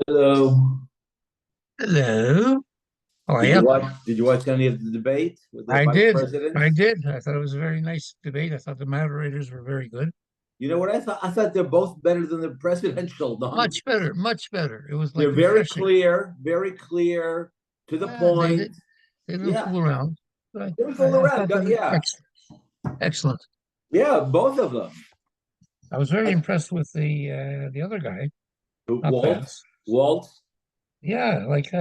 Hello. Hello. How are Did you you? watch? Did you watch any of the debate with the I vice did. I presidents? did. I thought it was a very nice debate. I thought the moderators were very good. You know what I thought? I thought they're both better than the presidential Much nominees. better, much better. It was They're like refreshing. very clear, to the Yeah, point. they didn't Yeah, fool around. But they don't I, fool I around. thought they were Yeah, excellent. yeah, both of them. I was very I, impressed with the other guy. Not Walt, Bass. Walt. Yeah, like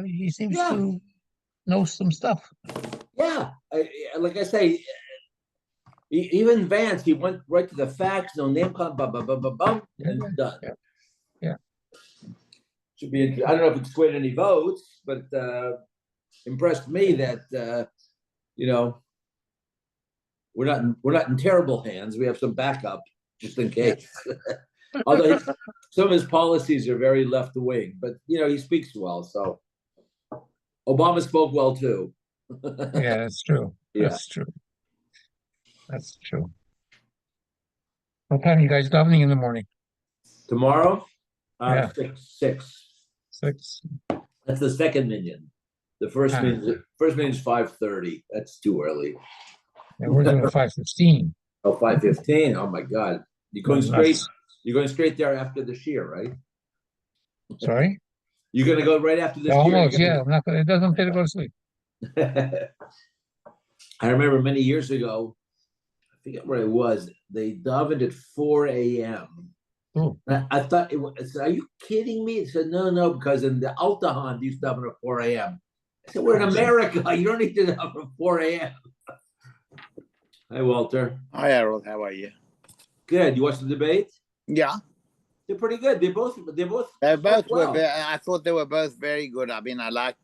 he seems Yeah, to know some stuff. yeah. Like I say, even Vance, he went right to the facts. No name, bum, bum, bum, bum, bum, Yeah, and done. yeah, yeah. Should be. I don't know if it swayed any votes, but impressed me that you know we're not in terrible hands. We have some backup just in Yeah. case. Although some of his policies are very left wing, but he speaks well. So Obama spoke well too. Yeah, that's true. Yeah. That's true. That's true. What time are you guys davening in the morning? Tomorrow, Yeah, six. 6. That's the second minion. The first Ah, minion is 5:30. That's too early. and we're doing 5:15. Oh, 5:15. Oh my God. You're going Going straight. nuts. You're going straight there after the shear, right? Sorry? You're gonna go right after the shear. Almost, yeah. I'm not gonna, it doesn't pay to go to sleep. I remember many years ago, I forget where it was. They davened at 4 a.m. Oh, I thought I said, "Are you kidding me?" It said, "No, no, because in the Altahan you used to daven at 4 a.m." I said, "We're in I see. America. You don't need to daven at 4 a.m." Hi, Walter. Hi, Harold. How are you? Good. You watched the debate? Yeah, They're pretty good. They both they spoke both were. well. I thought they were both very good. I mean, I liked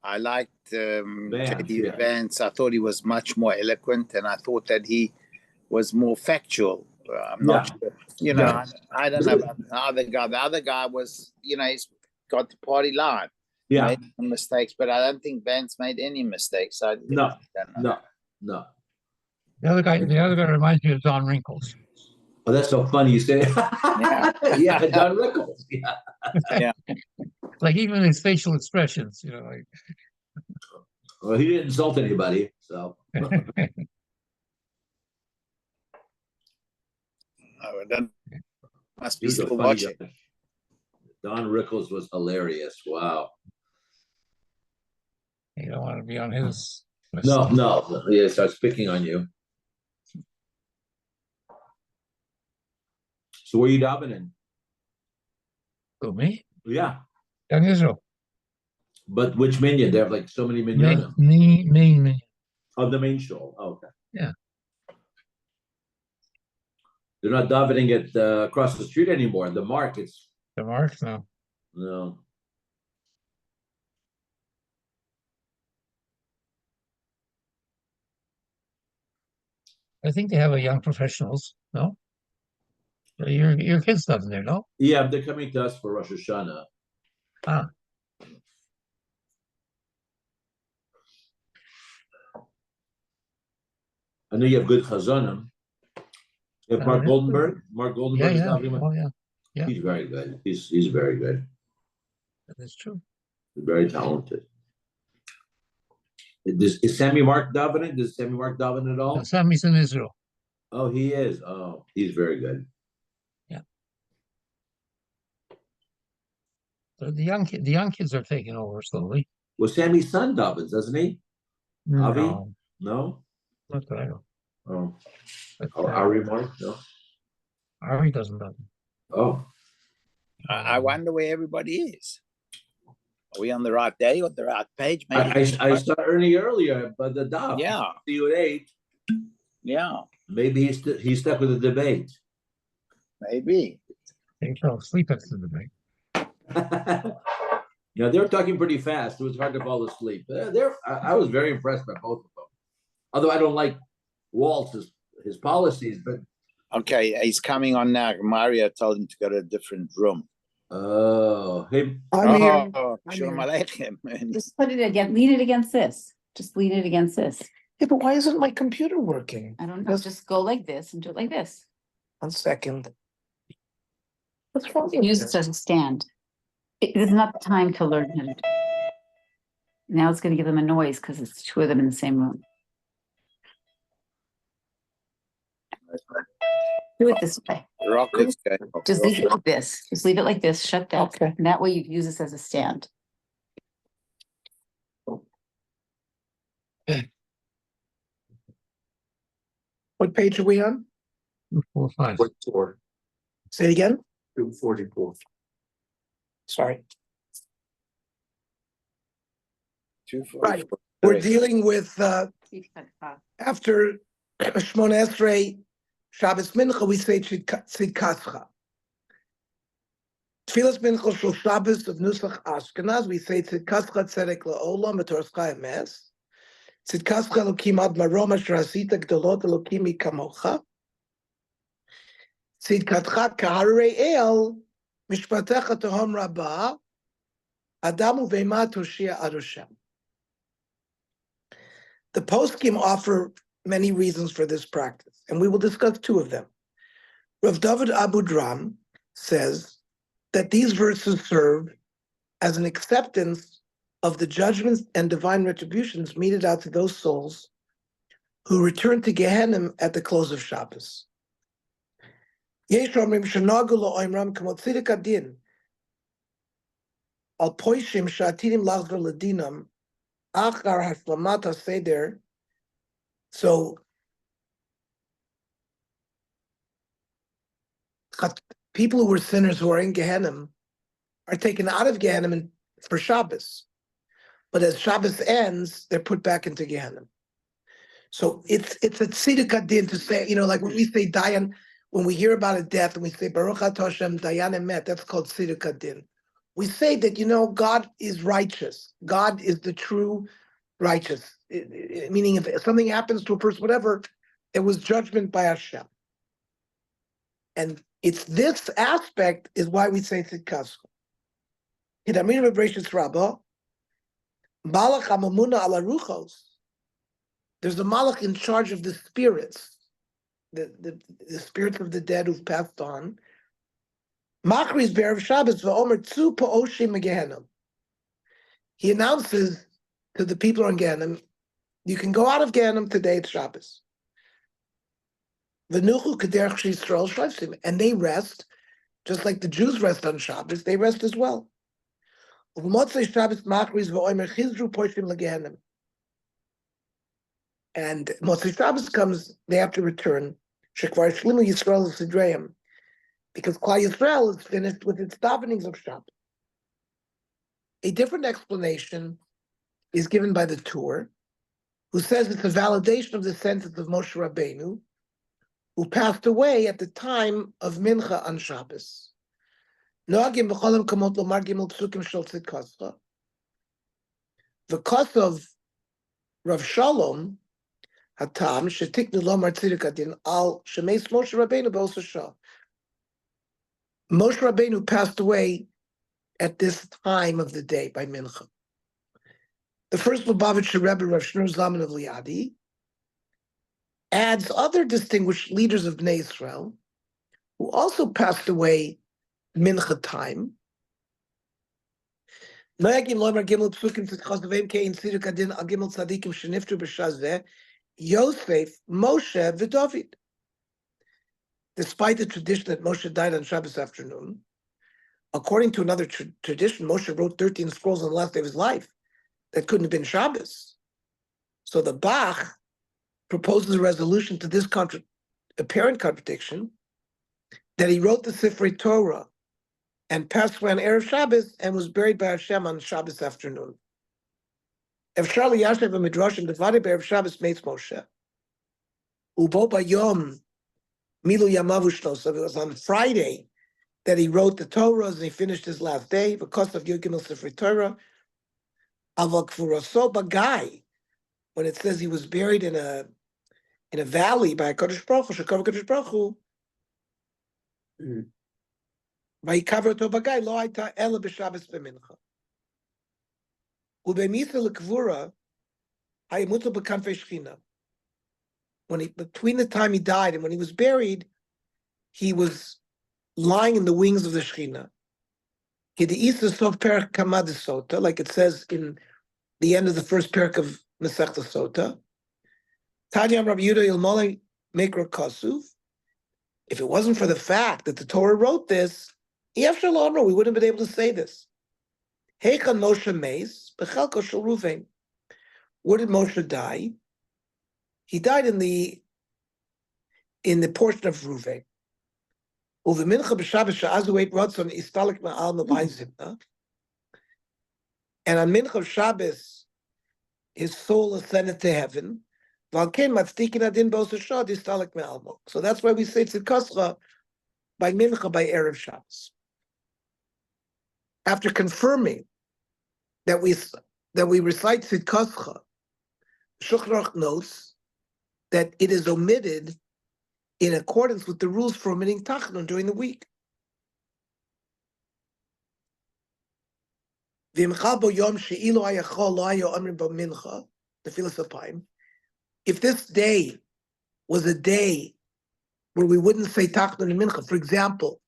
Vance, JD yeah. Vance. I thought he was much more eloquent, and I thought that he was more factual. I'm Yeah. not sure. Yeah. I don't know about the other guy. The other guy was, he's got the party line. Yeah. Made some mistakes, but I don't think Vance made any mistakes. I No. don't know. No. No. The other guy reminds me of Don Wrinkles. Oh, that's so funny you say. Yeah. Yeah, Don Rickles. Yeah. Yeah. Like even his facial expressions, like Well, he didn't insult anybody, so. Oh, that must He be was a still funny watching. guy. Don Rickles was hilarious. Wow. you don't want to be on his list. No, no. Yeah, starts picking on you. So where you davening? Who, me? Yeah. Young Israel. But which minion? They have like so many Me, minyanim. me. Of the main show. Oh, okay. Yeah. They're not davening at across the street anymore. The markets. The mark? No. No. I think they have a young professionals. No? Your kid's doesn't there, no? Yeah, they're coming to us for Rosh Hashanah. Ah. I know you have good chazanim. You have Mark Goldenberg. Mark Goldenberg is Yeah. davening. Oh, yeah. Yeah. He's very good. He's very good. That is true. He's very talented. Is Sammy Mark davening? Does Sammy Mark daven at all? Sammy's in Israel. Oh, he is. Oh, he's very good. Yeah. So the young kids are taking over slowly. Well, Sammy's son davens, doesn't he? Avi? No, No? not that I know. Oh. But Or Ari Mark? No? Ari doesn't know. Oh. I wonder where everybody is. Are we on the right day or the right page? Maybe I started earlier, but the daf. Yeah. See you at 8. Yeah, Maybe he's stuck with the debate. maybe. They fell asleep after the debate. Now they were talking pretty fast. It was hard to fall asleep. I was very impressed by both of them. Although I don't like Walt's his policies, but Okay, he's coming on now. Mario told him to go to a different room. oh, him. I'm here. Oh, I'm Shalom here. Aleichem. Just put it again, lean it against this. Just lean it against this. Yeah, but why isn't my computer working? I don't know, just go like this and do it like this. 1 second. What's wrong with Use it this? as a stand. It is not the time to learn how to do. Now it's gonna give them a noise because it's two of them in the same room. Do it this way. Rockets going off. Just leave it like this. Just leave it like this, shut down. Okay. And that way you use this as a stand. What page are we on? 245. 44. Say it again. 244. Sorry. 244. Right. We're dealing with after Shmona Esrei Shabbos Mincha, we say Tzidkascha. Tfilas Mincha Shul Shabbos of Nusach Ashkenaz, we say Tzidkascha Tzedek La'olam B'Torah Emes. Tzidkascha Elokim Ad Marom Asher Asita Gdolot Elokim Kamocha. Tzidkatcha Kaharei El Mishpatecha Tohom Rabbah Adam Uveima Toshia Adoshem. The poskim offer many reasons for this practice, and we will discuss two of them. Rav David Abu Dram says that these verses serve as an acceptance of the judgments and divine retributions meted out to those souls who return to Gehenna at the close of Shabbos. Yesh omrim shenagu lo'oimram k'mo tzidek adin al poishim sha'atidim lachzor ledinam achar hashlamat haseder. So people who were sinners who are in Gehenna are taken out of Gehenna for Shabbos. But as Shabbos ends, they're put back into Gehenna. So it's a tziduk adin to say, like when we say Dayan, when we hear about a death and we say Baruch Atah Hashem Dayan Emet, that's called tziduk adin. We say that, God is righteous. God is the true righteous. Meaning if something happens to a person, whatever, it was judgment by Hashem. And it's this aspect is why we say tzidkascha. Hidamir Bebreshis Rabbah, Malach Amamuna ala Ruchos. There's a Malach in charge of the spirits, the spirits of the dead who've passed on. Machris Be'erev Shabbos v'omer tzu po'oshim Gehenna. He announces to the people on Gehenna, you can go out of Gehenna today, it's Shabbos. V'nuchu k'derech she'Yisrael shleifsim. And they rest, just like the Jews rest on Shabbos, they rest as well. V'motzei Shabbos machris v'omer chizru po'oshim leGehenna. And Motzei Shabbos comes, they have to return. Shekvar shlimu Yisrael l'sidreim. Because Klal Yisrael is finished with its davenings of Shabbos. A different explanation is given by the Tur, who says it's a validation of the sentence of Moshe Rabbeinu, who passed away at the time of Mincha on Shabbos. Noagim b'cholam kamot lomar gimel psukim shel tzidkascha. The cause of Rav Shalom Hatam shetiknu lomar tziduk adin al shemeis Moshe Rabbeinu b'osa shah. Moshe Rabbeinu passed away at this time of the day by Mincha. The first Lubavitcher Rebbe, Rav Shneur Zalman of Liadi, adds other distinguished leaders of Bnei Israel who also passed away Mincha time. Noyagim lomer gimel psukim tzidkos devem kein tziduk adin al gimel tzadikim sheniftu b'shaz zeh, Yosef, Moshe, v'David. Despite the tradition that Moshe died on Shabbos afternoon, according to another tradition, Moshe wrote 13 scrolls on the last day of his life that couldn't have been Shabbos. So the Bach proposes a resolution to this apparent contradiction, that he wrote the Sifrei Torah and passed away on Erev Shabbos and was buried by Hashem on Shabbos afternoon. If Charlie Yashev and Midrashim divided by Erev Shabbos makes Moshe, Ubo Bayom Milu Yamavu Shlo. So it was on Friday that he wrote the Torahs and he finished his last day because of Yud Gimel Sifrei Torah. Aval Kfuraso Bagai, when it says he was buried in a valley by Kodesh Baruch Hu, Shekov Kodesh Baruch Hu, Vayikaver to Bagai Lo Hayta Ela b'Shabbos b'Mincha. Ubemitha lekvura hayamutu b'kanfei Shechina. Between the time he died and when he was buried, he was lying in the wings of the Shechina. K'de'isa sof perak kamad sota, like it says in the end of the first parak of Masechta Sota. Tanyam Rabbi Yehuda Ilmolei Mikra Kasuv. If it wasn't for the fact that the Torah wrote this, we wouldn't have been able to say this. Heichan Moshe Meis, Bechelko Shel Ruvain. Where did Moshe die? He died in the portion of Ruvain. Uvemincha b'Shabbos she'azu eit rotzon istalik ma'al mabay zimna. And on Mincha of Shabbos, his soul ascended to heaven. So that's why we say Tzidkascha by Mincha by Erev Shabbos. After confirming that we recite Tzidkascha, Shulchan Aruch notes that it is omitted in accordance with the rules for omitting Tachnun during the week. If this day was a day where we wouldn't say Tachnun and Mincha, for example,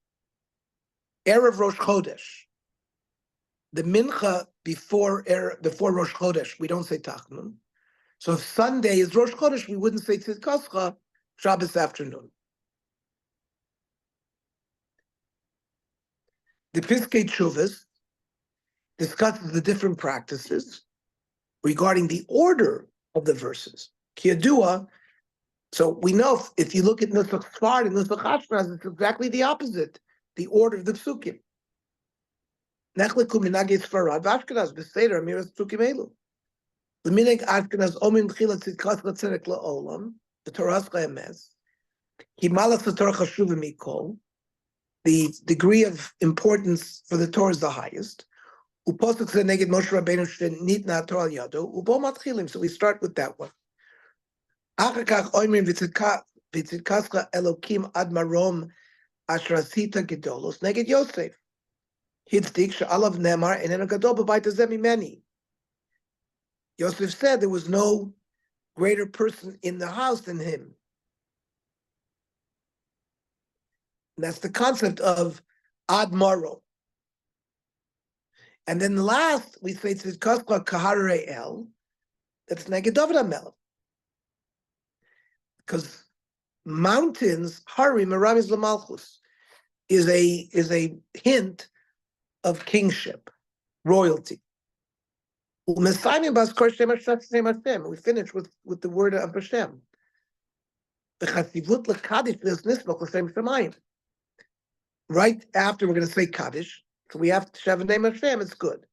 Erev Rosh Chodesh, the Mincha before Rosh Chodesh, we don't say Tachnun. So if Sunday is Rosh Chodesh, we wouldn't say Tzidkascha Shabbos afternoon. The Piskei Teshuvos discusses the different practices regarding the order of the verses. Kiyadua, so we know if you look at Nusach Sfard and Nusach Ashkenaz, it's exactly the opposite, the order of the psukim. Nechleku minagei Sfarad v'Ashkenaz b'Seder amiras psukim elu. L'minag Ashkenaz omin b'chila tzidkas l'tzedek la'olam v'toras cha'emes ki malas v'torah chashuva mikol. The degree of importance for the Torah is the highest. Uposuk neged Moshe Rabbeinu shenitna Torah al yado ubo matchilim. So we start with that one. Achakach oimrim v'tzidkascha Elokim ad marom asher asita gedolos neged Yosef. Hitzdik she'alav nemar enenu gadol b'bayit hazeh mimeni. Yosef said there was no greater person in the house than him. And that's the concept of ad maro. And then the last, we say tzidkascha kaharei el, that's neged David HaMelech. Because mountains, harim, aramis lamalchus, is a hint of kingship, royalty. We finish with the word of Hashem. Right after we're going to say Kaddish, so we have to have a name of Hashem, it's good.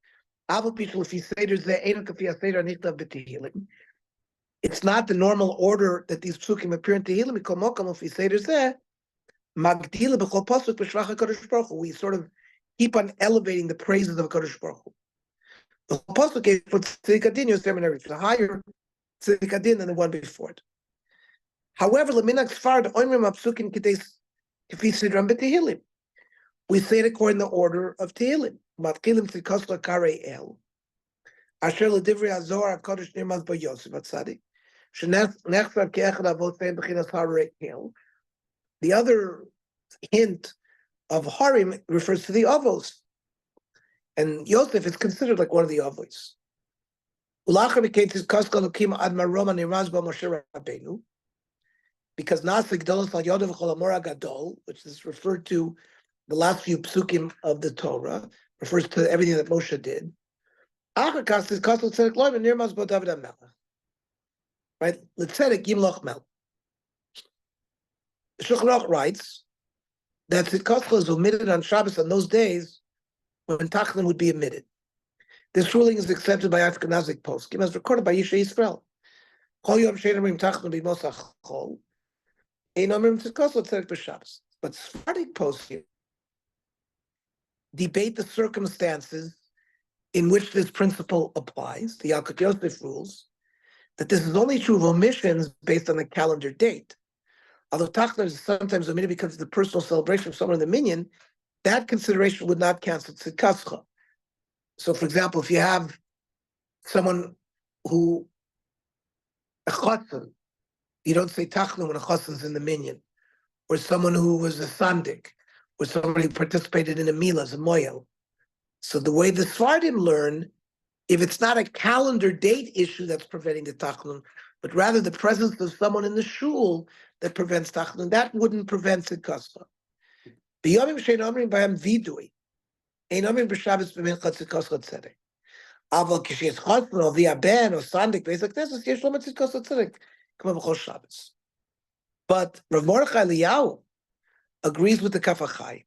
It's not the normal order that these psukim appear in Tehillim. We sort of keep on elevating the praises of HaKadosh Baruch Hu. The pasuk gave for tzedikadin seminary, it's a higher tzedikadin than the one before it. However, leminak sfard oimrim apsukim k'deis k'fi sidram b'Tehillim. We say it according to the order of Tehillim. Matkilim tzidkascha karei el. Asher l'divrei hazor HaKadosh nirmaz bo Yosef HaTzadik. Shenechzav ke'echad avot fein b'chinas harei el. The other hint of harim refers to the avos. And Yosef is considered like one of the avos. Because Nasik Dolos al Yodav Cholamora Gadol, which is referred to the last few psukim of the Torah, refers to everything that Moshe did. Right? L'tzedek Yimloch Mel. Shulchan Aruch writes that Tzidkascha is omitted on Shabbos on those days when Tachnun would be omitted. This ruling is accepted by Ashkenazic poskim, as recorded by Yisha Yisrael. Kol yom shein omrim Tachnun b'mosach chol, ein omrim tzidkascha tzedek b'Shabbos. But Sephardic poskim debate the circumstances in which this principle applies. The Yalkut Yosef rules that this is only true of omissions based on the calendar date. Although Tachnun is sometimes omitted because of the personal celebration of someone in the minyan, that consideration would not cancel tzidkascha. So, for example, if you have someone who a chassan, you don't say tachnun when a chassan is in the minyan, or someone who was a sandik, or somebody who participated in a milah, as a moyel. So the way the Svardim learn, if it's not a calendar date issue that's preventing the tachlun, but rather the presence of someone in the shul that prevents tachlun, that wouldn't prevent tzidkascha. B'yomim shein omrim b'hem vidui, ein omrim b'Shabbos b'mincha tzidkascha tzedek. Aval k'shes chosn or v'yaben or sandik beis like this, yesh lo tzidkascha tzedek k'ma b'chol Shabbos. But Rav Mordechai Eliyahu agrees with the Kaf HaChaim,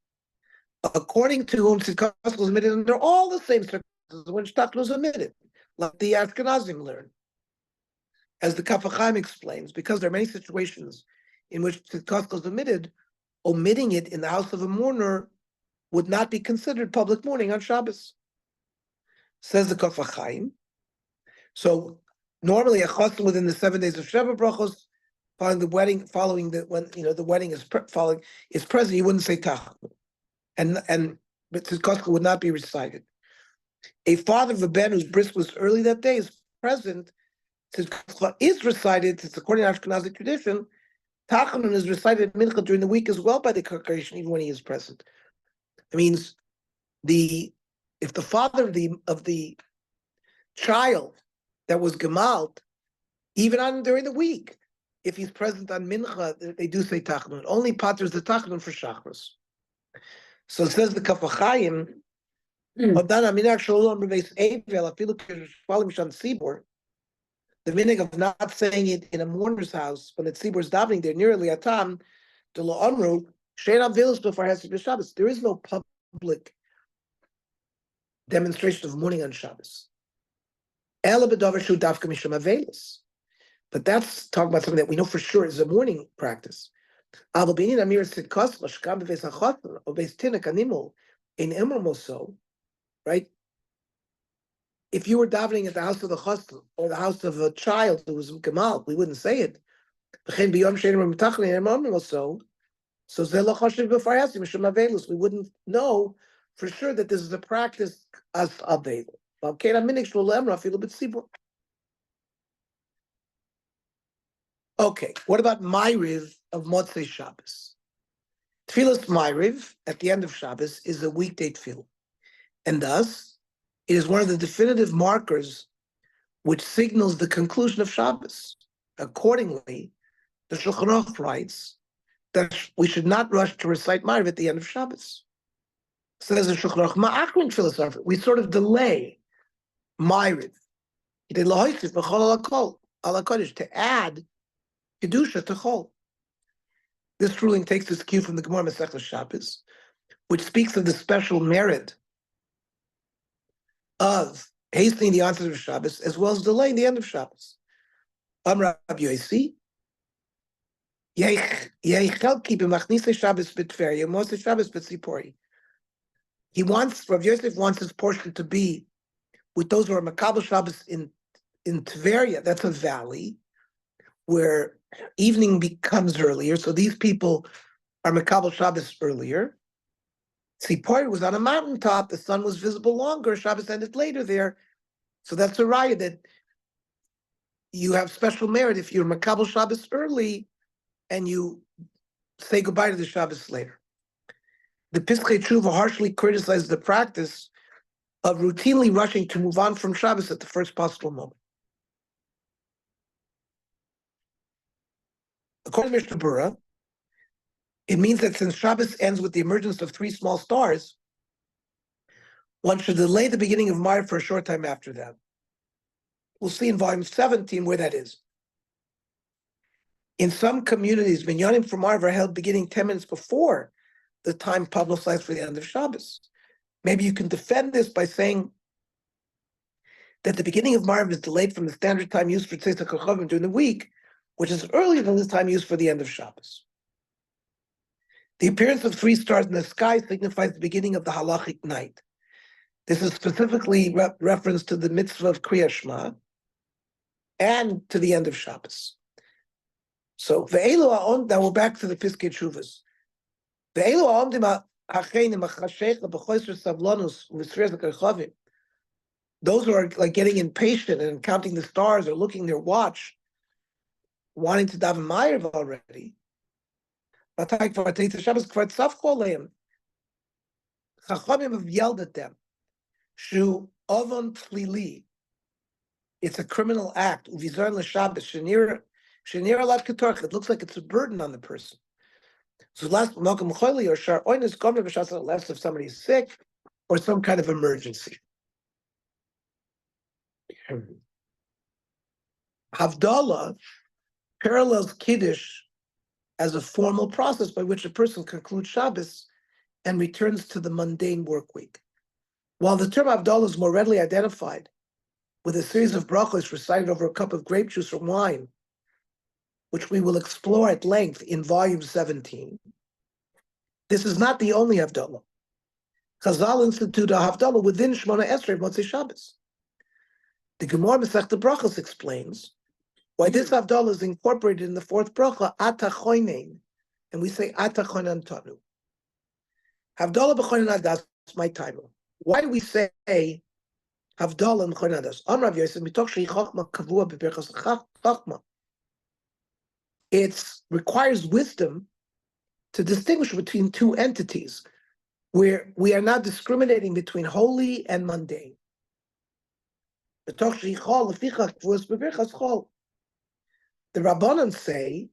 according to whom tzidkascha was omitted under all the same circumstances when tachlun was omitted, like the Ashkenazim learn. As the Kaf HaChaim explains, because there are many situations in which tzidkascha is omitted, omitting it in the house of a mourner would not be considered public mourning on Shabbos. Says the Kaf HaChaim. So normally a chassan within the 7 days of Sheva Brachos, following the wedding, when the wedding is present, you wouldn't say tachlun, and but tzidkascha would not be recited. A father of a ben whose bris was early that day is present. Tzidkascha is recited. It's according to Ashkenazi tradition. Tachanun is recited at mincha during the week as well by the congregation, even when he is present. It means if the father of the child that was gemalt, even on during the week, if he's present on mincha, they do say tachanun. Only pater is the tachanun for shachris. So it says the Kaf HaChaim. The meaning of not saying it in a mourner's house when the tzibur is davening there nearly atam to lo onru she'enav velos before Hesed Shabbos. There is no public demonstration of mourning on Shabbos. Ela b'davar shu dafka misham avelos. But that's talking about something that we know for sure is a mourning practice. Aval b'inin amir tzidkos l'shkam b'veis hachatan or beis tinek animal in emromoso, right? If you were davening at the house of the chassan or the house of a child who was gemal, we wouldn't say it. So we wouldn't know for sure that this is a practice as available. Okay, what about Ma'ariv of Motzei Shabbos? Tfilas Ma'ariv at the end of Shabbos is a weekday tefillah, and thus it is one of the definitive markers which signals the conclusion of Shabbos. Accordingly, the Shulchan Aruch writes that we should not rush to recite Ma'ariv at the end of Shabbos. Says the Shulchan Aruch, Ma'akrin tfilas, we sort of delay Ma'ariv to add kedusha to chol. This ruling takes its cue from the Gemara Masechtas Shabbos, which speaks of the special merit of hastening the onset of Shabbos as well as delaying the end of Shabbos. Amar Rabbi Yosi, Yeichelki b'machnisei Shabbos b'Tveria, Mosei Shabbos b'Tzipori. Rabbi Yosef wants his portion to be with those who are Makabel Shabbos in Tveria. That's a valley where evening becomes earlier. So these people are Makabel Shabbos earlier. Tzipori was on a mountaintop. The sun was visible longer. Shabbos ended later there. So that's a raya that you have special merit if you're Makabel Shabbos early and you say goodbye to the Shabbos later. The Piskei Tshuva harshly criticizes the practice of routinely rushing to move on from Shabbos at the first possible moment. According to Mishnah Berurah, it means that since Shabbos ends with the emergence of 3 small stars, one should delay the beginning of Ma'ariv for a short time after that. We'll see in volume 17 where that is. In some communities, minyanim for Ma'ariv are held beginning 10 minutes before the time publicized for the end of Shabbos. Maybe you can defend this by saying that the beginning of Ma'ariv is delayed from the standard time used for Tzeitzah Kochavim during the week, which is earlier than the time used for the end of Shabbos. The appearance of 3 stars in the sky signifies the beginning of the halachic night. This is specifically reference to the mitzvah of Kriyas Shema and to the end of Shabbos. So, now we're back to the Piskei Tshuvas. Those who are like getting impatient and counting the stars or looking their watch, wanting to daven Ma'ariv already. Chachamim have yelled at them. Shu Ovon Plili. It's a criminal act. Uvizar l'Shabbos. Shenir alav ketorch. It looks like it's a burden on the person. So last Malcolm Choili or Shar Oinus Gomer B'Shas less if somebody's sick or some kind of emergency. Havdalah parallels Kiddush as a formal process by which a person concludes Shabbos and returns to the mundane work week. While the term Havdalah is more readily identified with a series of brachos recited over a cup of grape juice or wine, which we will explore at length in volume 17, this is not the only Havdalah. Chazal instituted a Havdalah within Shemona Esrei Motzei Shabbos. The Gemara Masechta Brachos explains why this Havdalah is incorporated in the fourth bracha, Ata Choinein, and we say Ata Choinan Tanu. Havdalah b'Choinan Adas, my title. Why do we say Havdalah and Choinan Adas? Amrav Yosef mitoch shei Chachma kavua b'Birchas Chachma. It requires wisdom to distinguish between two entities, where we are not discriminating between holy and mundane. The Rabbanan say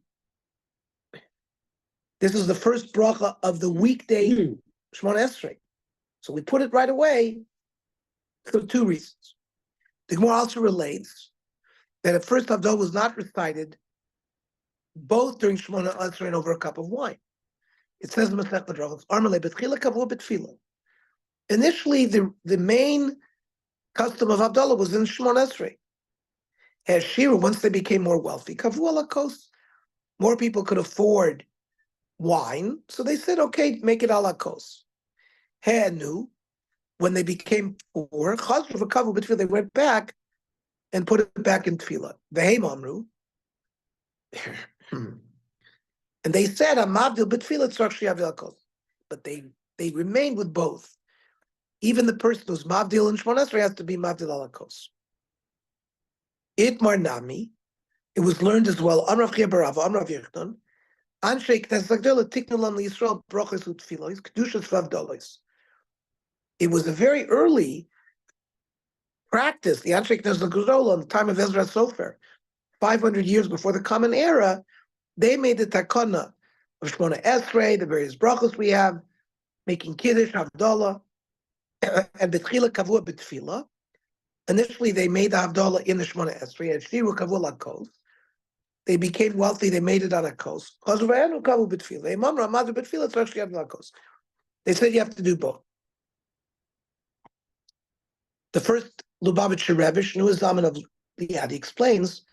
this is the first bracha of the weekday Shemona Esrei. So we put it right away for two reasons. The Gemara also relates that at first Havdalah was not recited both during Shemona Esrei and over a cup of wine. It says in Masechta Brachos, Armale betchila kavua betfila. Initially, the main custom of Havdalah was in Shemona Esrei. As Shira, once they became more wealthy, kavua lakos, more people could afford wine, so they said, okay, make it ala kos. Ha'anu, when they became poor, chazru v'kavu betfila, they went back and put it back in tefillah. V'heim amru, and they said, "Amavdil betfila tzarich sheyavdil kos," but they remained with both. Even the person who's mavdil in Shemona Esrei has to be mavdil ala kos. Itmar nami, it was learned as well. Amrav Chia Barav, Amrav Yechnon, Anshe Knesset Agdola Tiknulam LiYisrael Brachos Utfilos Kedushas Vavdolos. It was a very early practice. The Anshe Knesset Agdola, in the time of Ezra Sofer, 500 years before the Common Era, they made the takana of Shemona Esrei, the various brachos we have, making Kiddush, Havdalah, and Betchila Kavua Betfila. Initially, they made the Havdalah in the Shemona Esrei, and Shiru Kavua Lakos. They became wealthy, they made it on a coast. They said you have to do both. The first Lubavitcher Rebbe, Shnu Zaman of Liad, explains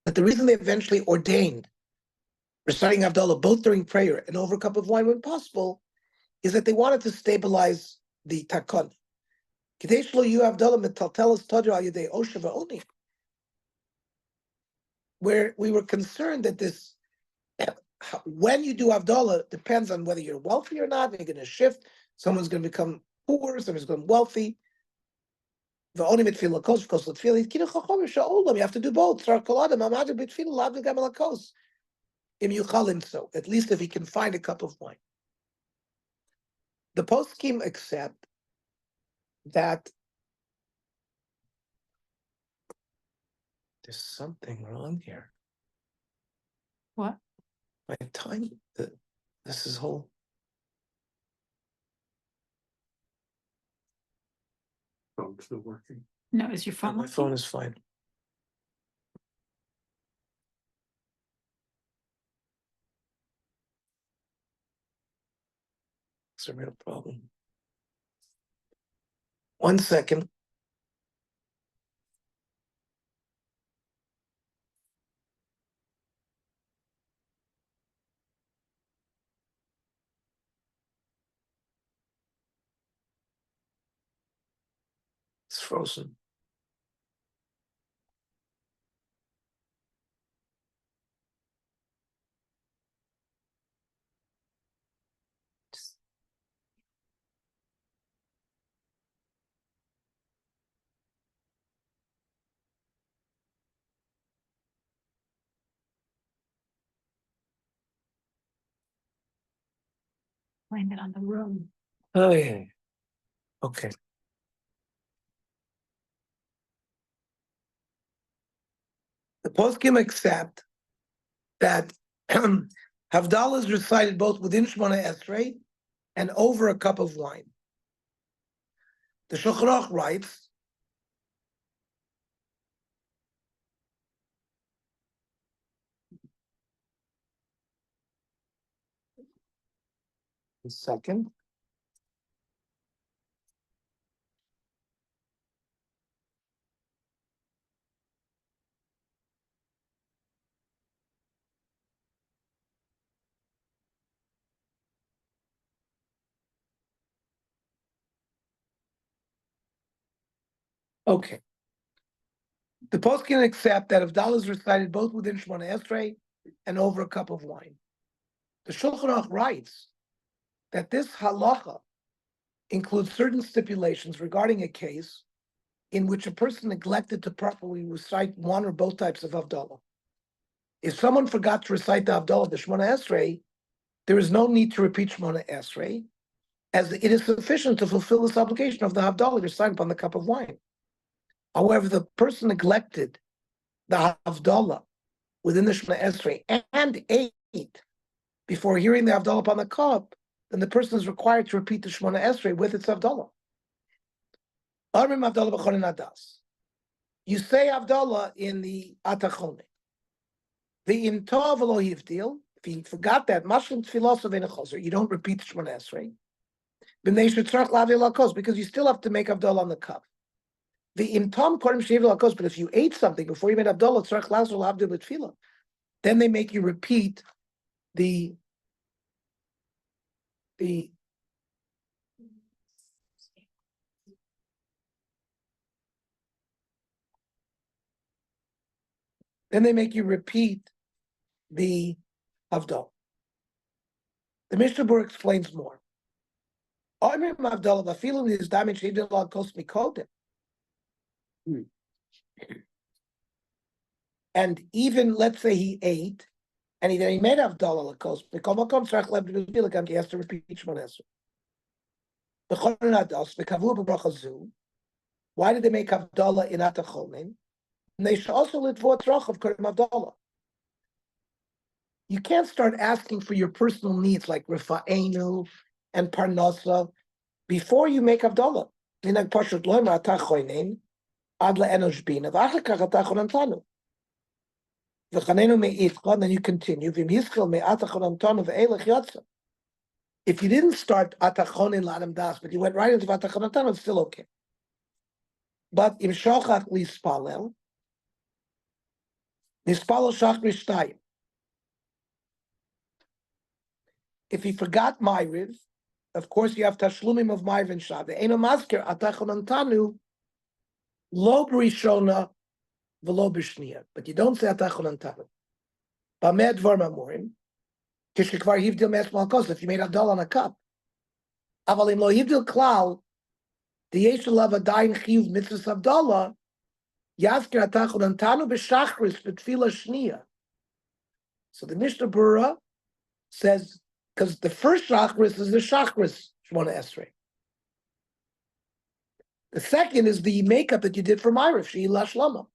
that the reason they eventually ordained reciting Havdalah both during prayer and over a cup of wine when possible is that they wanted to stabilize the takon. Where we were concerned that this, when you do Havdalah, depends on whether you're wealthy or not. You're going to shift. Someone's going to become poor. Someone's going to be wealthy. You have to do both. So at least if he can find a cup of wine. The poskim accept that there's something wrong here. What? My time, this is whole. Phone's still working. No, is your phone? My working? phone is fine. It's a real problem. 1 second. It's frozen. Blame it on the room. Oh yeah. Okay. The poskim accept that Havdalah is recited both within Shemona Esrei and over a cup of wine. The Shulchan Aruch writes, a second. Okay. The poskim accept that Havdalah is recited both within Shemona Esrei and over a cup of wine. The Shulchan Aruch writes that this halacha includes certain stipulations regarding a case in which a person neglected to properly recite one or both types of Havdalah. If someone forgot to recite the Havdalah, the Shemona Esrei, there is no need to repeat Shemona Esrei, as it is sufficient to fulfill this obligation of the Havdalah recited upon the cup of wine. However, the person neglected the Havdalah within the Shemona Esrei and ate before hearing the Havdalah upon the cup, then the person is required to repeat the Shemona Esrei with its Havdalah. You say Havdalah in the Atachone. The Imtov lo Yivdil, if you forgot that, Mashlim Tfilosav in a Choser, you don't repeat the Shemona Esrei. B'nei shetzarach lavil lakos, because you still have to make Havdalah on the cup. The Imtom Korim Shevil lakos, but if you ate something before you made Havdalah, tzarach lazul lavdil b'tfilah, then they make you repeat the Havdalah. The Mishnah Berurah explains more. And even, let's say he ate, and then he made Havdalah lakos, he has to repeat Shemona Esrei. Why did they make Havdalah in Atachonin? And they should also litvot rochav Karim Havdalah. You can't start asking for your personal needs like Rifa'enu and Parnasa before you make Havdalah. Then you continue. If you didn't start Atachonin Ladam Das, but you went right into Atachonin, it's still okay. But im Shochach Lispalel, Nispalel Shach Rishtayim. If he forgot Ma'ariv, of course you have Tashlumim of Ma'ariv and Shah. The Eino Masker Atachonan Tanu Lo B'Rishona V'Lo B'Shniya. But you don't say Atachonan Tanu. B'Meh Dvar Mamorim Kishikvar Hivdil Mes Malkos. If you made Havdalah on a cup, Avalim Lo Hivdil Klal the Yeshalav Adayin Chiyuv Mitzvah Havdalah Yasker Atachonan Tanu B'Shachris B'Tfilah Shniya. So the Mishnah Berurah says, because the first Shachris is the Shachris Shemona Esrei. The second is the makeup that you did for Ma'ariv, She'i Lashlama.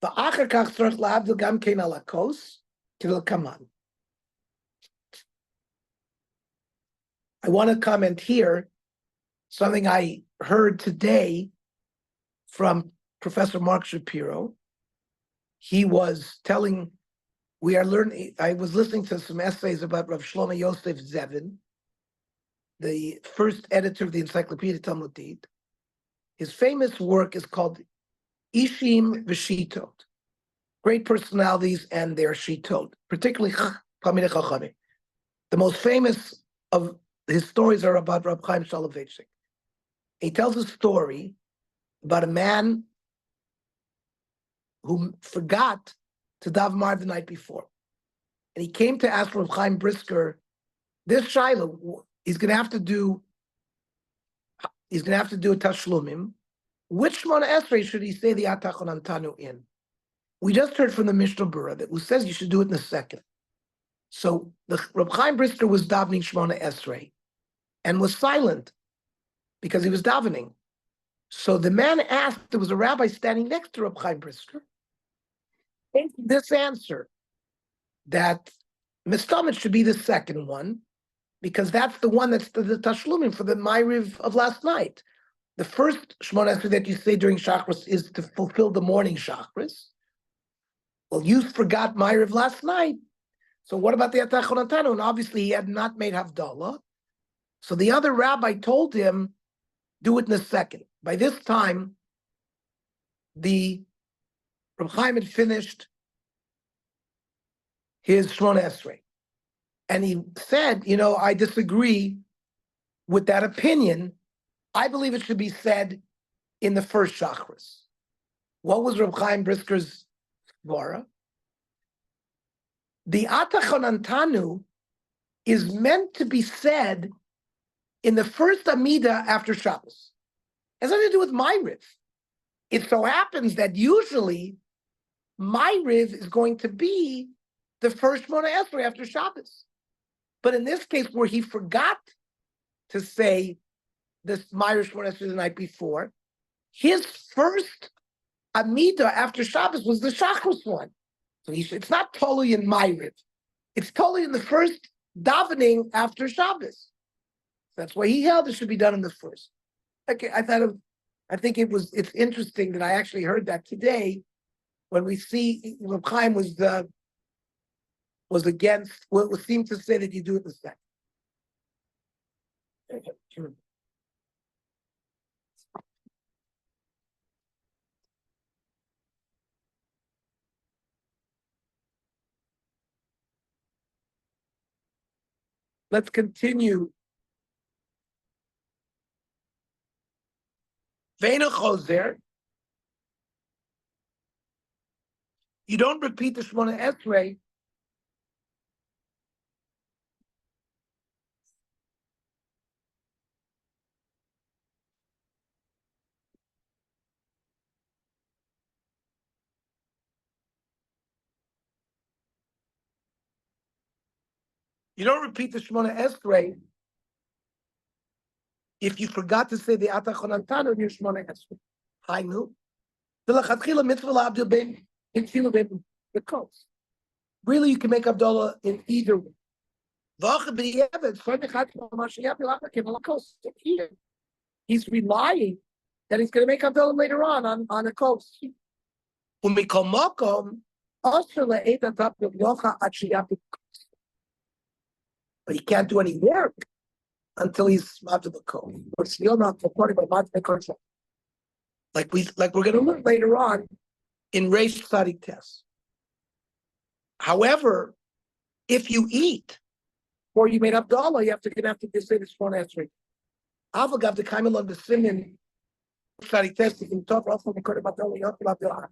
V'achar kach tzarich la'avdil gam kein alakos kivil kaman. I want to comment here something I heard today from Professor Mark Shapiro. He was telling, we are learning, I was listening to some essays about Rav Shlomo Yosef Zevin, the first editor of the Encyclopedia Talmudit. His famous work is called Ishim V'Shitot, great personalities and their Shitot, particularly Talmidei Chachamim. The most famous of his stories are about Rab Chaim Soloveitchik. He tells a story about a man who forgot to daven Ma'ariv the night before. And he came to ask Rab Chaim Brisker, this Shiloh, he's going to have to do a Tashlumim. Which Shemona Esrei should he say the Atachonan Tanu in? We just heard from the Mishnah Berurah who says you should do it in the second. So the Rab Chaim Brisker was davening Shemona Esrei and was silent because he was davening. So the man asked, there was a rabbi standing next to Rab Chaim Brisker, this answer that Mistamit should be the second one, because that's the one that's the Tashlumin for the Ma'ariv of last night. The first Shemona Esrei that you say during Shachris is to fulfill the morning Shachris. Well, you forgot Ma'ariv last night. So what about the Atachon Antanu? And obviously he had not made Havdalah. So the other rabbi told him, do it in a second. By this time, the Reb Chaim had finished his Shemona Esrei. And he said, I disagree with that opinion. I believe it should be said in the first Shachris. What was Reb Chaim Brisker's Svara? The Atachon Antanu is meant to be said in the first Amida after Shabbos. It has nothing to do with Ma'ariv. It so happens that usually Ma'ariv is going to be the first Shemona Esrei after Shabbos. But in this case, where he forgot to say this Ma'ariv Shemona Esrei the night before, his first Amida after Shabbos was the Shachris one. So it's not totally in Ma'ariv. It's totally in the first davening after Shabbos. That's why he held it should be done in the first. Okay, I think it's interesting that I actually heard that today when we see Reb Chaim was against what seemed to say that you do it the second. Let's continue. Ve'ena chozer. You don't repeat the Shemona Esrei Shemona Esrei if you forgot to say the Atachon Antanu in your Shemona Esrei. Hainu. The lachatchila mitzvah la'abdil ben in tefillah ben the coast. Really, you can make Abdullah in either way. Here, he's relying that he's going to make Abdullah later on a coast. But he can't do any work until he's after the coast. Or still not supported by like we're going to learn later on in Reish Tzadik Test. However, if you eat or you made Abdullah, you have to say this one answer. Avagav the Kaimelon the Simin Tzadik Test is in top also the Abdullah.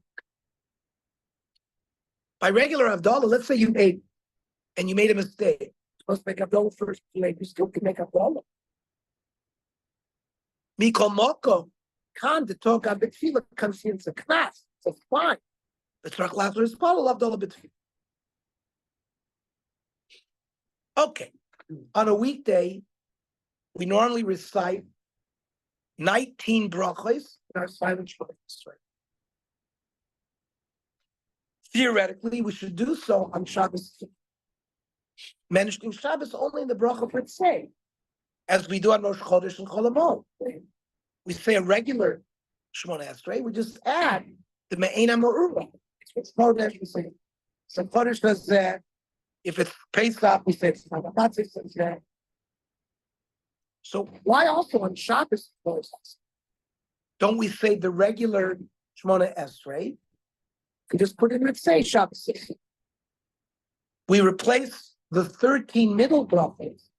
By regular Abdullah, let's say you ate and you made a mistake. You're supposed to make Abdullah first, you still can make Abdullah. Mikol Moko, Khan, the talk of Betfila comes in, it's a class, so fine. The Tzarech Lazarus Paul Abdullah Betfila. Okay, on a weekday, we normally recite 19 brachos in our silent Shemona. Theoretically, we should do so on Shabbos. Mentioning Shabbos only in the bracha per se, as we do on Rosh Chodesh and Chol Hamoed. We say a regular Shemona Esrei, we just add the Me'ena Ma'ura. It's Chodesh, we say. So Chodesh says, if it's Pesach, we say it's Matzah. So why also on Shabbos don't we say the regular Shemona Esrei? We just put it in say Shabbos. We replace the 13 middle brachos,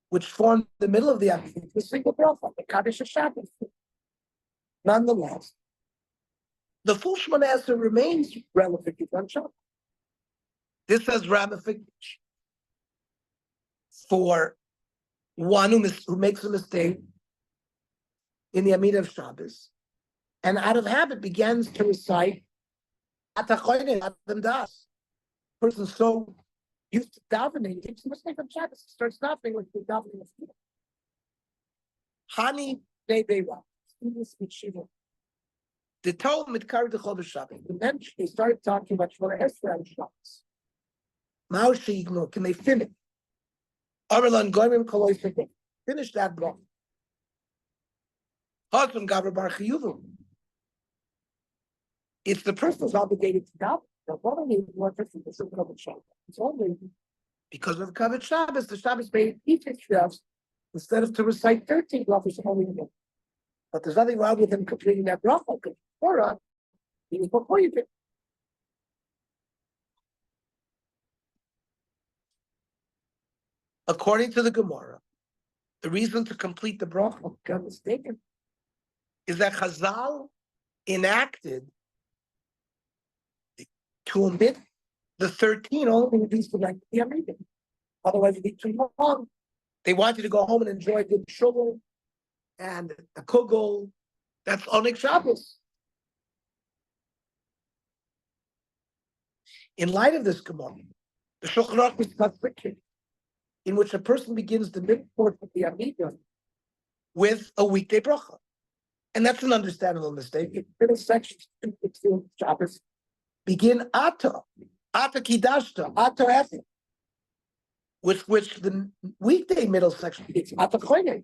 which form the middle of the Amid, with a single bracha, the Kaddish Shabbos. Nonetheless, the full Shemona Esrei remains relevant on Shabbos. This has ramifications for one who makes a mistake in the Amid of Shabbos, and out of habit begins to recite Atachoyne Das. Person so used to davening, he makes a mistake on Shabbos, starts davening like the davening of Shiva. Hani Beira, students with Shiva. They told him it carried the Chol Shabbos. And then they started talking about Shmona Esrei and Shabbos. Ma'oshi, can they finish? Arlan Goyim Koloi Shebek. Finish that block. Husband Gavra Bar Chiyuvu. It's the person who's obligated to daven. The woman is more person to sit on Shabbos. It's only because of Kavod Shabbos, the Shabbos made each Shabbos instead of to recite 13 blocks only one. But there's nothing wrong with him completing that bracha because Torah is before you do. According to the Gemara, the reason to complete the bracha, if I'm mistaken, is that Chazal enacted to omit the 13 only reduced to 90 Yamim. Otherwise, it'd be too long. They want you to go home and enjoy good shul and a kugel. That's Onik Shabbos. In light of this Gemara, the Shulchan Aruch discussed friction, in which a person begins the mid-course of the Amidah with a weekday bracha. And that's an understandable mistake. In middle sections, Shabbos begin Ata Kidashta, Ata Efi, which the weekday middle section begins Ata Choyne.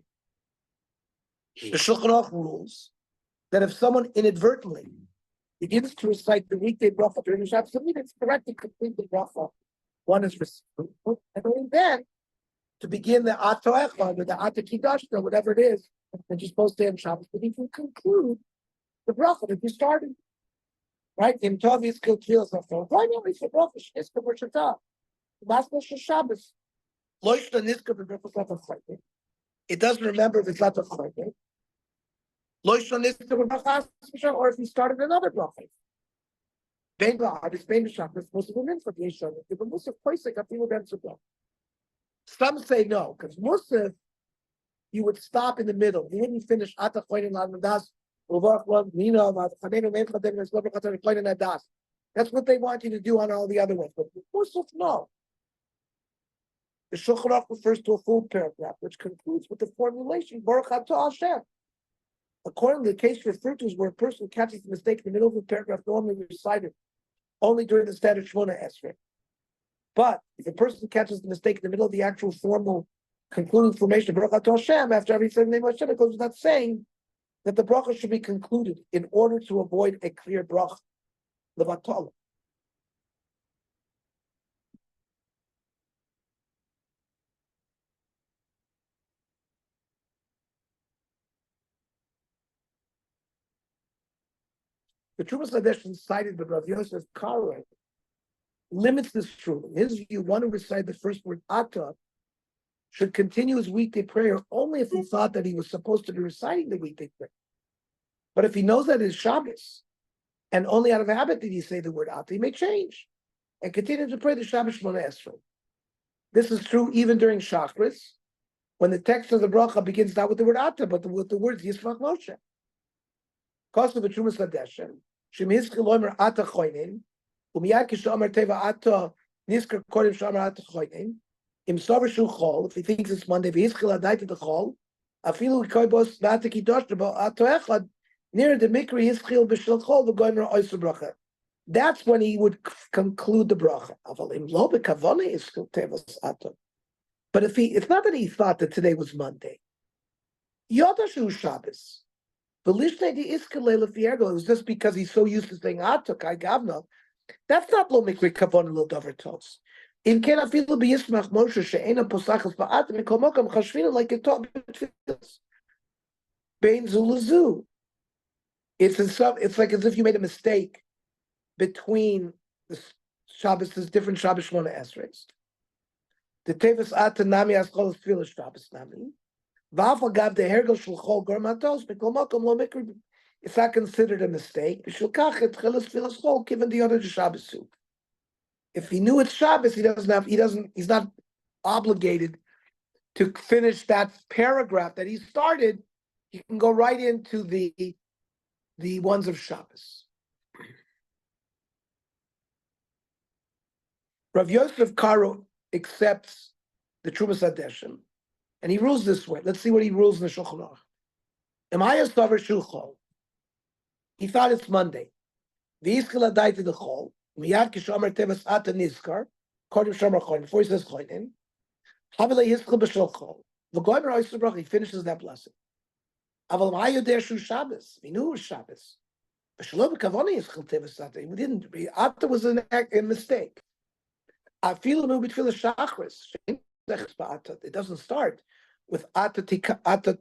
The Shulchan Aruch rules that if someone inadvertently begins to recite the weekday bracha during the Shabbos, it's correct to complete the bracha. One is received, and only then to begin the Ata Echad or the Ata Kidashta, whatever it is, that you're supposed to have Shabbos, but you can conclude the bracha that you started. Right? Im Tov Yizkil Tfilas Afon. Why not? It's a bracha Shniska B'Shatah. Last Moshe Shabbos. Loishna Niska B'Brachos Lato Chayte. It doesn't remember if it's Lato Chayte. Loishna Niska B'Brachos Shabbos, or if he started another bracha. Bein Ba'ad, it's Bein B'Shabbos, Musaf B'Mincha B'Yeshon. But Musaf Poisek Afilu Ben Tzubah. Some say no, because Musaf, you would stop in the middle. You wouldn't finish Ata Choyne L'Admadas. That's what they want you to do on all the other ones. But Musaf, no. The Shulchan Aruch refers to a full paragraph, which concludes with the formulation, Baruch Atah Hashem. Accordingly, the case referred to is where a person catches the mistake in the middle of the paragraph normally recited only during the standard Shmona Esrei. But if a person catches the mistake in the middle of the actual formal concluding formation, Baruch Atah Hashem, after every certain name of Hashem, it goes without saying that the bracha should be concluded in order to avoid a clear bracha, levatala. The Tzurba M'Rabanan cited by Rav Yosef Karo limits this rule. In his view, one who recited the first word Ata should continue his weekday prayer only if he thought that he was supposed to be reciting the weekday prayer. But if he knows that it's Shabbos, and only out of habit did he say the word Ata, he may change and continue to pray the Shabbos Shmona Esrei. This is true even during Shachris, when the text of the bracha begins not with the word Ata, but with the words Yismach Moshe. Because of the Tzurba M'Rabanan, Shem Yizchil Omer Ata Choynein, Umiyad Kishomer Teva Ata Nisker Kodim Shomer Ata Choynein, Im Sover Shu Chol, if he thinks it's Monday, V'Yizchil Adai to the Chol, Afilu Koibos V'Ata Kidosh Bo Ata Echad, near the Mikri Yizchil B'Shil Chol V'Goymer Oysu Bracha. That's when he would conclude the bracha. But if it's not that he thought that today was Monday. Yodashu Shabbos. It was just because he's so used to saying Atuk, I gavna. That's not lo mikri kavon lo davar tos. In ken afilu b'yismach Moshe she'ena posachas ba'atim mikomokam chashvina like it taught b'tfilas. Bein zulazu. It's like as if you made a mistake between the Shabbos, there's different Shabbos Shmona Esreis. The Tevis Ata Nami Aschol Tfilas Shabbos Nami. V'afal gav the Hergel Shulchol Gormatos Mikol Makom Lo Mikri. It's not considered a mistake. B'Shulkach Et Tchilas Tfilas Chol given the other Shabbos soup. If he knew it's Shabbos, he's not obligated to finish that paragraph that he started. He can go right into the ones of Shabbos. Rav Yosef Karo accepts the Tzurba M'Rabanan, and he rules this way. Let's see what he rules in the Shulchan Aruch. Am I a Savar Shulchol? He thought it's Monday. V'yiskala died to the chol. Miyad kishomer tevas ata nizkar. According to Shomer Choin, before he says Choinin. Havile yiskal b'shel chol. V'goymer oister brach, he finishes that blessing. Aval ma'ayu der shu Shabbos. He knew it was Shabbos. B'shalom kavoni yiskal tevas ata. He didn't. Ata was a mistake. Afilu b'tfilas shachris. It doesn't start with ata kidashta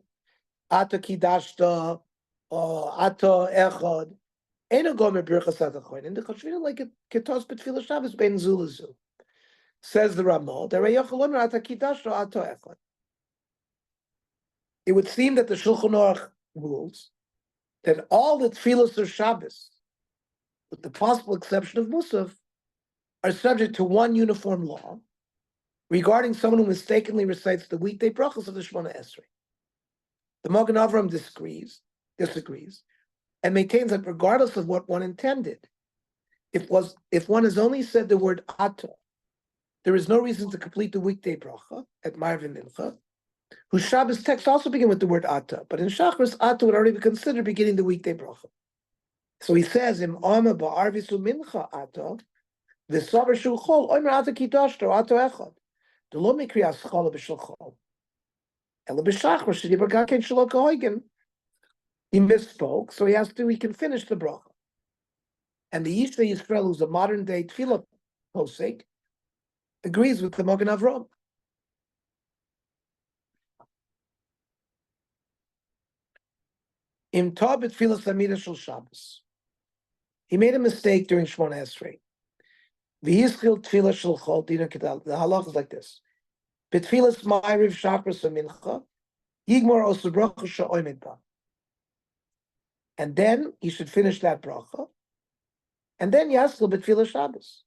or ata echad. Eno gomer birchas ata choinin. The chashvina like it ketos b'tfilas Shabbos ben zulazu. Says the Ramah, it would seem that the Shulchan Aruch rules that all the tefillos of Shabbos, with the possible exception of Musaf, are subject to one uniform law regarding someone who mistakenly recites the weekday brachos of the Shemona Esrei. The Magen Avram disagrees, and maintains that regardless of what one intended, if one has only said the word Atah, there is no reason to complete the weekday bracha at Ma'ariv and Mincha, whose Shabbos texts also begin with the word Ata, but in Shachris, Ata would already be considered beginning the weekday bracha. So he says, Im Ama ba'arvisu mincha Ata, v'savar shu chol, oimer Ata kidashto, Ata echad. The lo mikri aschala b'shel chol. Ela b'shachris, shedibar gakein shelo kahoigen. He misspoke, so he can finish the bracha. And the Yisrael Yisrael, who's a modern day tefillah posek, agrees with the Magen Avram. Im Tabit Tfilas Amida Shel Shabbos. He made a mistake during Shemona Esrei. V'yischil Tfilas Shel Chol Dina Kedal. The halach is like this: B'Tfilas Ma'ariv Shachris Mincha Yigmor Osu Bracha She'oimed Ba. And then he should finish that bracha, and then Yaschil B'Tfilas Shabbos.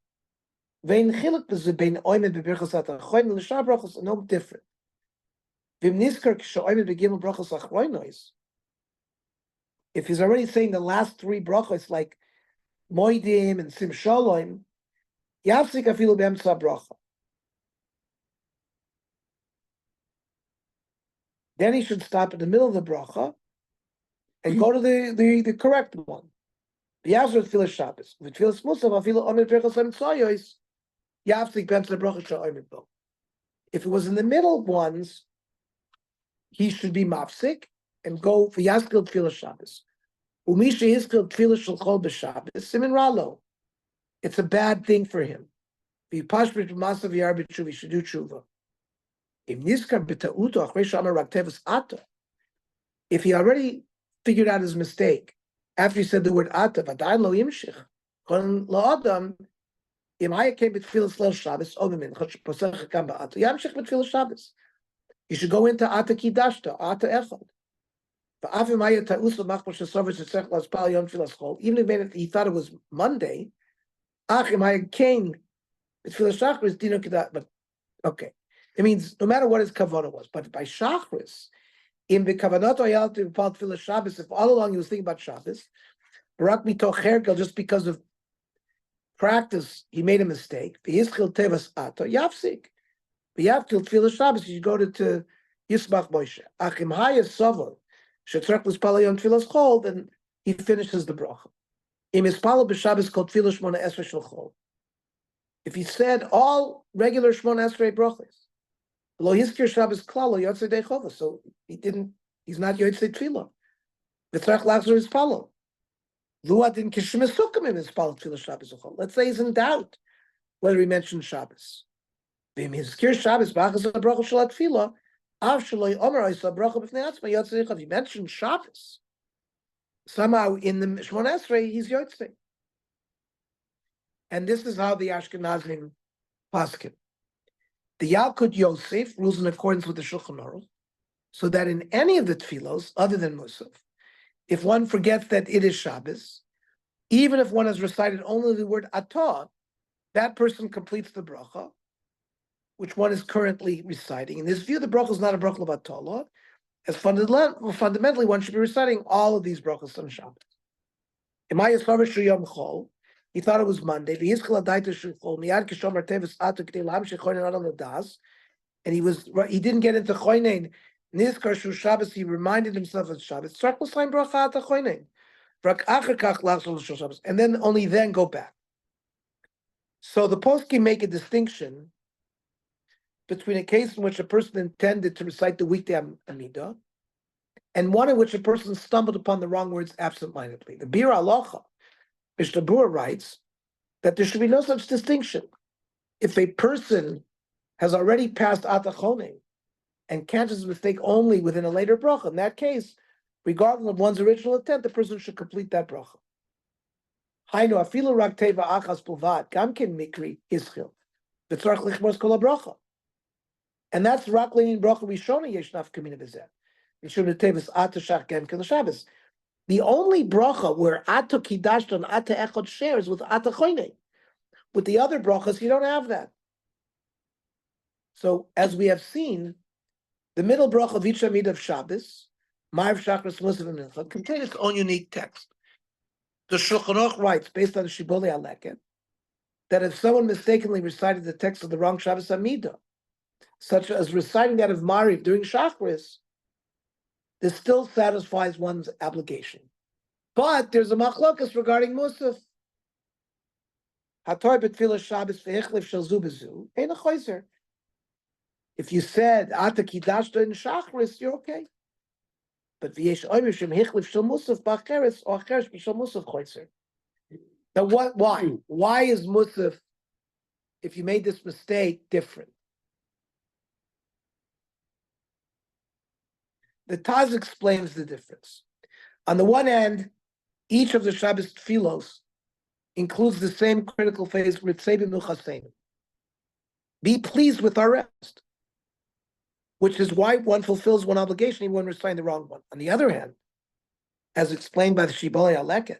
Vein Chiluk B'Zebein Oimed B'Birchas Atachoin L'Shar Brachos are no different. V'im Niskar She'oimed B'Gimel Brachos Achroinois. If he's already saying the last three brachos like Moedim and Sim Shalom, Yafsik afilu be'emtza bracha. Then he should stop in the middle of the bracha and go to the correct one. V'yazor tefillah Shabbos. V'tefillah Musaf afilu omer brachos emtzoyos. Yafsik be'emtza bracha she'omer bo. If it was in the middle ones, he should be mafsik and go for Yaskil Tfilah Shabbos. Umisha Yiskil Tfilah Shel Chol B'Shabbos Simin Ralo. It's a bad thing for him. V'yipashbrit Masav Yar B'Tshuva. He should do tshuva. If Niskar B'Ta'uto Achrei Shamar Raktevus Ata. If he already figured out his mistake after he said the word Ata, V'adayin Lo Yimshich Kon Lo Adam Im Haya Came B'Tfilah Shel Shabbos Ovemin Posech Kam Ba'Ata Yamshich B'Tfilah Shabbos. You should go into Ata Kidashta, Ata Echad. Even if he thought it was Monday, but okay. It means no matter what his kavanah was, but by Shachris, in the kavanah oyal to Paul Tfilah Shabbos, if all along he was thinking about Shabbos, Barak mitoch herkel, just because of practice, he made a mistake. V'yischil tevas ato yafsik. V'yavtil Tfilah Shabbos, you go to Yismach Moshe. Achim hayas sovel. Shetzrak was palayon tfilas chol, then he finishes the bracha. Im ispalo b'Shabbos called tfilas Shmona Esrei shel chol. If he said all regular Shmona Esrei brachos, lo hiskir Shabbos klalo yotzei deichova, so he's not yotzei tefillah. V'tzarach lachzor ispalo. Luat in kishmesukim im ispalo tfilas Shabbos shel chol. Let's say he's in doubt whether he mentioned Shabbos. V'im hiskir Shabbos b'achas bracha shel tefillah. If you mentioned Shabbos, somehow in the Shemona Esrei, he's Yotzei. And this is how the Ashkenazim paskin. The Yalkut Yosef rules in accordance with the Shulchan Aruch, so that in any of the tefillos, other than Musaf, if one forgets that it is Shabbos, even if one has recited only the word Atah, that person completes the bracha, which one is currently reciting. In this view, the bracha is not a bracha of Atala, as fundamentally one should be reciting all of these brachas on Shabbos. He thought it was Monday. And he didn't get into Choynein. Nizkar Shu Shabbos, he reminded himself of Shabbos. And then only then go back. So the poskim make a distinction between a case in which a person intended to recite the weekday Amidah and one in which a person stumbled upon the wrong words absentmindedly. The Bir Alocha, Mishnah Berurah writes that there should be no such distinction. If a person has already passed Atachone and catches his mistake only within a later bracha, in that case, regardless of one's original intent, the person should complete that bracha. Hainu afilu rak teva achas bilvad gamkin mikri ischil v'tzarich lichmos kol bracha, and that's rak leinin bracha rishona yesh nafkamina b'zeh. Mishum tevis ata shach gemkin l'Shabbos. The only bracha where ata kidashta and ata echad shares with ata choynei. With the other brachas, you don't have that. So, as we have seen, the middle bracha of each Amidah of Shabbos, Ma'ariv Shachris Musaf and Mincha, contain its own unique text. The Shulchan Aruch writes, based on the Shibbolei Aleket, that if someone mistakenly recited the text of the wrong Shabbos Amidah, such as reciting that of Ma'ariv during Shachris, this still satisfies one's obligation. But there's a machlokas regarding Musaf. Hator b'tfilah Shabbos v'hichlif shel zu b'zu, ein a choizer. If you said Ata Kidashta in Shachris, you're okay. But v'yesh omer shem hichlif shel Musaf b'acheres or acheres b'shel Musaf choizer. Now, why? Why is Musaf, if you made this mistake, different? The Taz explains the difference. On the one hand, each of the Shabbos tefillos includes the same critical phase, Ritzei b'nuchaseinu. Be pleased with our rest, which is why one fulfills one obligation even when reciting the wrong one. On the other hand, as explained by the Shibbolei Aleket,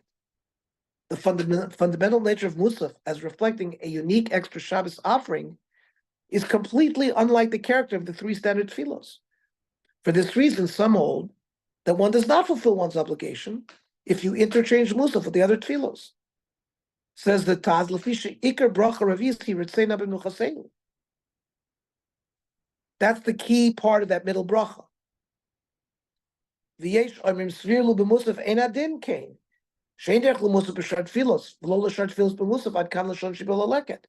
the fundamental nature of Musaf, as reflecting a unique extra Shabbos offering, is completely unlike the character of the three standard tefillos. For this reason, some hold that one does not fulfill one's obligation if you interchange Musaf with the other tefillos. Says the Taz, Lefisha Iker Bracha Ravisi Ritzeina b'Nuchaseinu. That's the key part of that middle bracha. V'yesh omrim svirlu b'musaf ein adin kain. Shein derech l'musaf b'shar tfilos, v'lo l'shar tfilos b'musaf ad kan l'shon shibol aleket.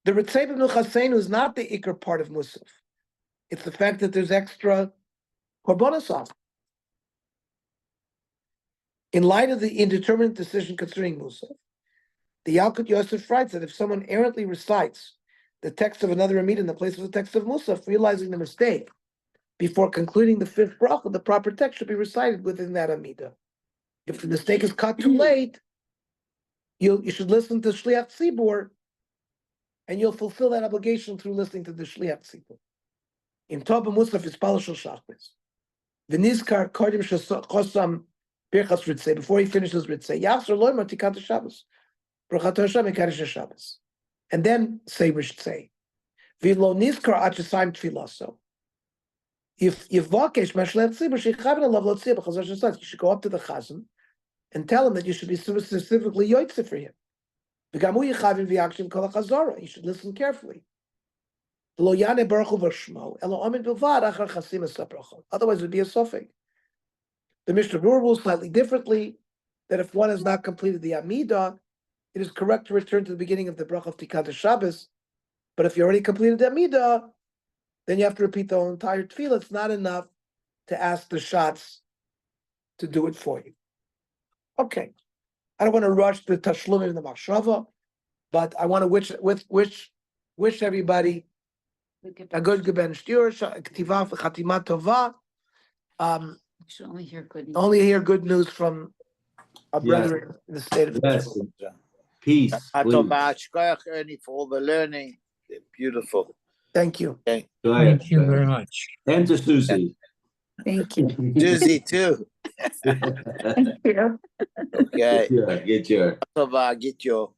The Ritzei b'Nuchaseinu is not the ikar part of musaf. It's the fact that there's extra korbanos off. In light of the indeterminate decision concerning musaf, the Yalkut Yosef writes that if someone errantly recites the text of another Amidah in the place of the text of Musaf, realizing the mistake, before concluding the fifth bracha, the proper text should be recited within that Amidah. If the mistake is cut too late, you should listen to Shliach Tzibur, and you'll fulfill that obligation through listening to the Shliach Tzibur. In Toba Musaf is Palashal Shachris. V'nizkar kodim shechosam birchas ritzei, before he finishes ritzei, Yachzor loyma tikat Shabbos. And then say Rishtei. V'lo nizkar achasayim tfilaso. If Vakesh Mashlet Tzibur shechavin alav lo tzibur chazar shasad, you should go up to the chazan and tell him that you should be specifically yotzeh for him. V'gamu yechavin v'yakshim kol hachazara. You should listen carefully. V'lo yane baruchu v'shmo elo omin b'vad achar chasim esabracha. Otherwise, it would be a suffix. The Mishnah Berurah rules slightly differently, that if one has not completed the Amidah, it is correct to return to the beginning of the bracha of Tikkun Shabbos. But if you already completed the Amidah, then you have to repeat the whole entire tefillah. It's not enough to ask the shots to do it for you. Okay, I don't want to rush the tashlumim in the machshava, but I want to wish everybody a good geben shtir, k'tiva v'chatima tova. You should only hear good news. Only hear good news from our brethren in the state of Israel. Peace. Please. For all the learning. They're beautiful. Thank you. Okay. Thank you very much. And to Susie. Thank you. Susie too. Thank you. Okay. Get your. Get your